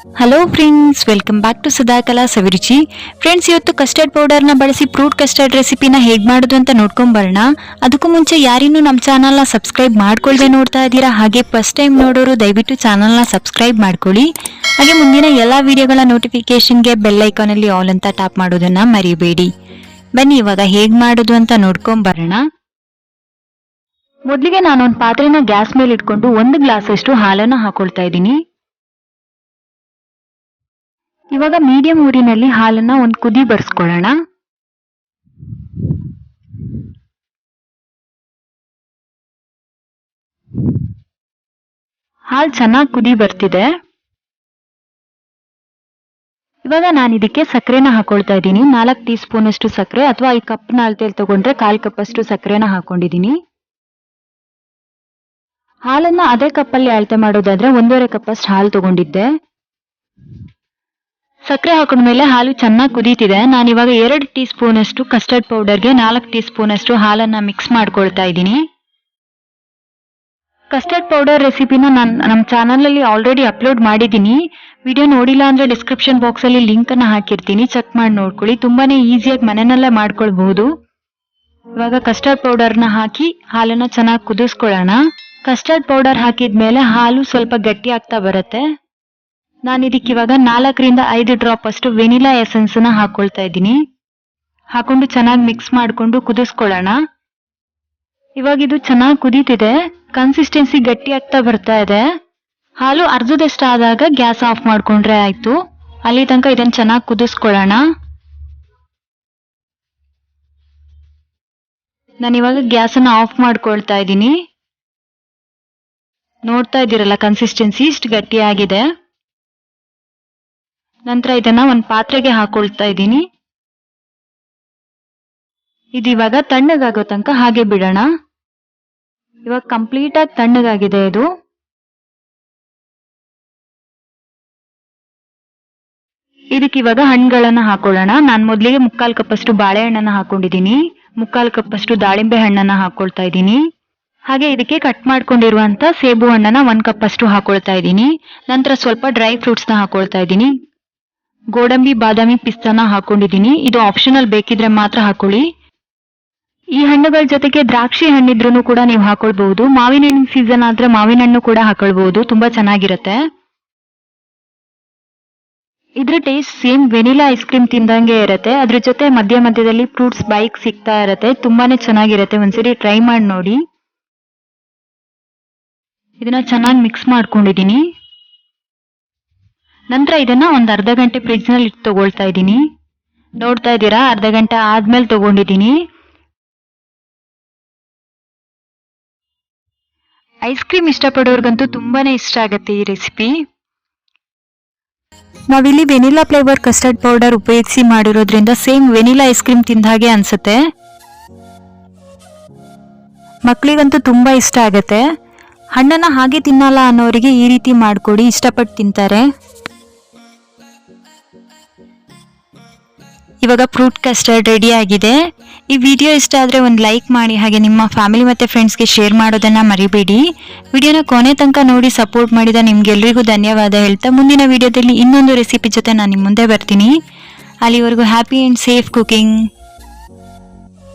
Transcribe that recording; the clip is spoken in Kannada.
Hello friends, welcome back to Sadakala Saviruchi. Friends, ಇವತ್ತು ಕಸ್ಟರ್ಡ್ ಪೌಡರ್ನ ಬಳಸಿ ಫ್ರೂಟ್ ಕಸ್ಟರ್ಡ್ ರೆಸಿಪಿನ ಹೇಗೆ ಮಾಡೋದು ಅಂತ ನೋಡ್ಕೊಂಬರೋಣ. ಅದಕ್ಕೂ ಮುಂಚೆ ಯಾರಿನ್ನೂ ನಮ್ಮ ಚಾನಲ್ನ ಸಬ್ಸ್ಕ್ರೈಬ್ ಮಾಡ್ಕೊಳ್ದೆ ನೋಡ್ತಾ ಇದ್ದೀರಾ, ಹಾಗೆ ಫಸ್ಟ್ ಟೈಮ್ ನೋಡೋರು ದಯವಿಟ್ಟು ಚಾನಲ್ನ ಸಬ್ಸ್ಕ್ರೈಬ್ ಮಾಡ್ಕೊಳ್ಳಿ. ಹಾಗೆ ಮುಂದಿನ ಎಲ್ಲ ವಿಡಿಯೋಗಳ ನೋಟಿಫಿಕೇಶನ್ಗೆ ಬೆಲ್ ಐಕಾನಲ್ಲಿ ಆಲ್ ಅಂತ ಟ್ಯಾಪ್ ಮಾಡೋದನ್ನ ಮರಿಬೇಡಿ. ಬನ್ನಿ ಇವಾಗ ಹೇಗೆ ಮಾಡೋದು ಅಂತ ನೋಡ್ಕೊಂಬರೋಣ. ಮೊದಲಿಗೆ ನಾನೊಂದು ಪಾತ್ರೆನ ಗ್ಯಾಸ್ ಮೇಲೆ ಇಟ್ಕೊಂಡು 1 ಗ್ಲಾಸ್ ಅಷ್ಟು ಹಾಲನ್ನು ಹಾಕೊಳ್ತಾ ಇದ್ದೀನಿ. ಇವಾಗ ಮೀಡಿಯಂ ಊರಿನಲ್ಲಿ ಹಾಲನ್ನ ಒಂದು ಕುದಿ ಬರ್ಸ್ಕೊಳ್ಳೋಣ. ಹಾಲು ಚೆನ್ನಾಗಿ ಕುದಿ ಬರ್ತಿದೆ. ಇವಾಗ ನಾನು ಇದಕ್ಕೆ ಸಕ್ಕರೆನ ಹಾಕೊಳ್ತಾ ಇದ್ದೀನಿ. 4 ಟೀ ಸ್ಪೂನ್ ಅಷ್ಟು ಸಕ್ಕರೆ, ಅಥವಾ ಈ ಕಪ್ನ ಅಳತೆಯಲ್ಲಿ ತಗೊಂಡ್ರೆ 1/4 ಕಪ್ ಅಷ್ಟು ಸಕ್ಕರೆನ ಹಾಕೊಂಡಿದ್ದೀನಿ. ಹಾಲನ್ನ ಅದೇ ಕಪ್ಪಲ್ಲಿ ಅಳತೆ ಮಾಡೋದಾದ್ರೆ 1.5 ಕಪ್ ಅಷ್ಟು ಹಾಲು ತಗೊಂಡಿದ್ದೆ. ಸಕ್ಕರೆ ಹಾಕೊಂಡ್ಮೇಲೆ ಹಾಲು ಚೆನ್ನಾಗಿ ಕುದೀತಿದೆ. ನಾನು ಇವಾಗ 2 ಟೀ ಸ್ಪೂನ್ ಅಷ್ಟು ಕಸ್ಟರ್ಡ್ ಪೌಡರ್ಗೆ 4 ಟೀ ಸ್ಪೂನ್ ಅಷ್ಟು ಹಾಲನ್ನ ಮಿಕ್ಸ್ ಮಾಡ್ಕೊಳ್ತಾ ಇದ್ದೀನಿ. ಕಸ್ಟರ್ಡ್ ಪೌಡರ್ ರೆಸಿಪಿನ ನಾನು ನಮ್ಮ ಚಾನಲಲ್ಲಿ ಆಲ್ರೆಡಿ ಅಪ್ಲೋಡ್ ಮಾಡಿದ್ದೀನಿ. ವಿಡಿಯೋ ನೋಡಿಲ್ಲ ಅಂದ್ರೆ ಡಿಸ್ಕ್ರಿಪ್ಷನ್ ಬಾಕ್ಸ್ ಅಲ್ಲಿ ಲಿಂಕ್ ಅನ್ನ ಹಾಕಿರ್ತೀನಿ, ಚೆಕ್ ಮಾಡಿ ನೋಡ್ಕೊಳ್ಳಿ. ತುಂಬಾನೇ ಈಸಿಯಾಗಿ ಮನೆಯಲ್ಲೇ ಮಾಡ್ಕೊಳ್ಬಹುದು. ಇವಾಗ ಕಸ್ಟರ್ಡ್ ಪೌಡರ್ನ ಹಾಕಿ ಹಾಲನ್ನ ಚೆನ್ನಾಗಿ ಕುದಿಸ್ಕೊಳ್ಳೋಣ. ಕಸ್ಟರ್ಡ್ ಪೌಡರ್ ಹಾಕಿದ್ಮೇಲೆ ಹಾಲು ಸ್ವಲ್ಪ ಗಟ್ಟಿ ಆಗ್ತಾ ಬರುತ್ತೆ. ನಾನು ಇದಕ್ಕೆ ಇವಾಗ 4 ರಿಂದ 5 ಡ್ರಾಪ್ ಅಷ್ಟು ವೆನಿಲಾ ಎಸೆನ್ಸ್ ನ ಹಾಕೊಳ್ತಾ ಇದ್ದೀನಿ. ಹಾಕೊಂಡು ಚೆನ್ನಾಗಿ ಮಿಕ್ಸ್ ಮಾಡಿಕೊಂಡು ಕುದಿಸ್ಕೊಳ್ಳೋಣ. ಇವಾಗ ಇದು ಚೆನ್ನಾಗಿ ಕುದೀತಿದೆ, ಕನ್ಸಿಸ್ಟೆನ್ಸಿ ಗಟ್ಟಿ ಆಗ್ತಾ ಬರ್ತಾ ಇದೆ. ಹಾಲು ಅರ್ಧದಷ್ಟು ಆದಾಗ ಗ್ಯಾಸ್ ಆಫ್ ಮಾಡ್ಕೊಂಡ್ರೆ ಆಯ್ತು. ಅಲ್ಲಿ ತನಕ ಇದನ್ನ ಚೆನ್ನಾಗಿ ಕುದಿಸ್ಕೊಳ್ಳೋಣ. ನಾನು ಇವಾಗ ಗ್ಯಾಸ್ ಅನ್ನ ಆಫ್ ಮಾಡ್ಕೊಳ್ತಾ ಇದ್ದೀನಿ. ನೋಡ್ತಾ ಇದ್ದೀರಲ್ಲ, ಕನ್ಸಿಸ್ಟೆನ್ಸಿ ಇಷ್ಟು ಗಟ್ಟಿ ಆಗಿದೆ. ನಂತರ ಇದನ್ನ ಒಂದು ಪಾತ್ರೆಗೆ ಹಾಕೊಳ್ತಾ ಇದ್ದೀನಿ. ಇದು ಇವಾಗ ತಣ್ಣಗಾಗೋ ತನಕ ಹಾಗೆ ಬಿಡೋಣ. ಇವಾಗ ಕಂಪ್ಲೀಟ್ ಆಗಿ ತಣ್ಣಗಾಗಿದೆ ಇದು. ಇದಕ್ಕೆ ಇವಾಗ ಹಣ್ಣುಗಳನ್ನ ಹಾಕೊಳ್ಳೋಣ. ನಾನು ಮೊದಲಿಗೆ 3/4 ಕಪ್ ಅಷ್ಟು ಬಾಳೆಹಣ್ಣನ್ನ ಹಾಕೊಂಡಿದ್ದೀನಿ. 3/4 ಕಪ್ ಅಷ್ಟು ದಾಳಿಂಬೆ ಹಣ್ಣನ್ನ ಹಾಕೊಳ್ತಾ ಇದ್ದೀನಿ. ಹಾಗೆ ಇದಕ್ಕೆ ಕಟ್ ಮಾಡ್ಕೊಂಡಿರುವಂತ ಸೇಬು ಹಣ್ಣನ್ನ 1 ಕಪ್ ಅಷ್ಟು ಹಾಕೊಳ್ತಾ ಇದ್ದೀನಿ. ನಂತರ ಸ್ವಲ್ಪ ಡ್ರೈ ಫ್ರೂಟ್ಸ್ ನ ಹಾಕೊಳ್ತಾ ಇದ್ದೀನಿ. ಗೋಡಂಬಿ, ಬಾದಾಮಿ, ಪಿಸ್ತಾನ ಹಾಕೊಂಡಿದ್ದೀನಿ. ಇದು ಆಪ್ಷನಲ್, ಬೇಕಿದ್ರೆ ಮಾತ್ರ ಹಾಕೊಳ್ಳಿ. ಈ ಹಣ್ಣುಗಳ ಜೊತೆಗೆ ದ್ರಾಕ್ಷಿ ಹಣ್ಣಿದ್ರೂ ಕೂಡ ನೀವು ಹಾಕೊಳ್ಬಹುದು. ಮಾವಿನ ಹಣ್ಣಿನ ಸೀಸನ್ ಆದ್ರೆ ಮಾವಿನ ಹಣ್ಣು ಕೂಡ ಹಾಕೊಳ್ಬಹುದು, ತುಂಬಾ ಚೆನ್ನಾಗಿರುತ್ತೆ. ಇದ್ರ taste same vanilla ice cream ತಿಂದಂಗೆ ಇರುತ್ತೆ. ಅದ್ರ ಜೊತೆ ಮಧ್ಯ ಮಧ್ಯದಲ್ಲಿ ಫ್ರೂಟ್ಸ್ ಬೈಕ್ ಸಿಗ್ತಾ ಇರುತ್ತೆ, ತುಂಬಾನೇ ಚೆನ್ನಾಗಿರುತ್ತೆ. ಒಂದ್ಸರಿ ಟ್ರೈ ಮಾಡಿ ನೋಡಿ. ಇದನ್ನ ಚೆನ್ನಾಗಿ ಮಿಕ್ಸ್ ಮಾಡ್ಕೊಂಡಿದ್ದೀನಿ. ನಂತರ ಇದನ್ನ ಒಂದು ಅರ್ಧ ಗಂಟೆ ಫ್ರಿಡ್ಜ್ ನಲ್ಲಿ ಇಟ್ಟು ತಗೊಳ್ತಾ ಇದ್ದೀನಿ. ನೋಡ್ತಾ ಇದ್ದೀರಾ, ಅರ್ಧ ಗಂಟೆ ಆದ್ಮೇಲೆ ತಗೊಂಡಿದ್ದೀನಿ. ಐಸ್ ಕ್ರೀಮ್ ಇಷ್ಟಪಡೋರ್ಗಂತೂ ತುಂಬಾನೇ ಇಷ್ಟ ಆಗುತ್ತೆ ಈ ರೆಸಿಪಿ. ನಾವಿಲ್ಲಿ ವೆನಿಲಾ ಫ್ಲೇವರ್ ಕಸ್ಟರ್ಡ್ ಪೌಡರ್ ಉಪಯೋಗಿಸಿ ಮಾಡಿರೋದ್ರಿಂದ ಸೇಮ್ ವೆನಿಲಾ ಐಸ್ ಕ್ರೀಮ್ ತಿಂದ ಹಾಗೆ ಅನ್ಸುತ್ತೆ. ಮಕ್ಕಳಿಗಂತೂ ತುಂಬಾ ಇಷ್ಟ ಆಗುತ್ತೆ. ಹಣ್ಣನ್ನ ಹಾಗೆ ತಿನ್ನಲ್ಲ ಅನ್ನೋರಿಗೆ ಈ ರೀತಿ ಮಾಡ್ಕೊಡಿ, ಇಷ್ಟಪಟ್ಟು ತಿಂತಾರೆ. ಇವಾಗ ಫ್ರೂಟ್ ಕಸ್ಟರ್ಡ್ ರೆಡಿ ಆಗಿದೆ. ಈ ವಿಡಿಯೋ ಇಷ್ಟ ಆದರೆ ಒಂದು ಲೈಕ್ ಮಾಡಿ, ಹಾಗೆ ನಿಮ್ಮ ಫ್ಯಾಮಿಲಿ ಮತ್ತು ಫ್ರೆಂಡ್ಸ್ಗೆ ಶೇರ್ ಮಾಡೋದನ್ನು ಮರಿಬೇಡಿ. ವಿಡಿಯೋನ ಕೊನೆ ತನಕ ನೋಡಿ ಸಪೋರ್ಟ್ ಮಾಡಿದ ನಿಮ್ಗೆಲ್ರಿಗೂ ಧನ್ಯವಾದ ಹೇಳ್ತಾ, ಮುಂದಿನ ವಿಡಿಯೋದಲ್ಲಿ ಇನ್ನೊಂದು ರೆಸಿಪಿ ಜೊತೆ ನಾನು ನಿಮ್ಮ ಮುಂದೆ ಬರ್ತೀನಿ. ಅಲ್ಲಿವರೆಗೂ ಹ್ಯಾಪಿ ಆ್ಯಂಡ್ ಸೇಫ್ ಕುಕಿಂಗ್.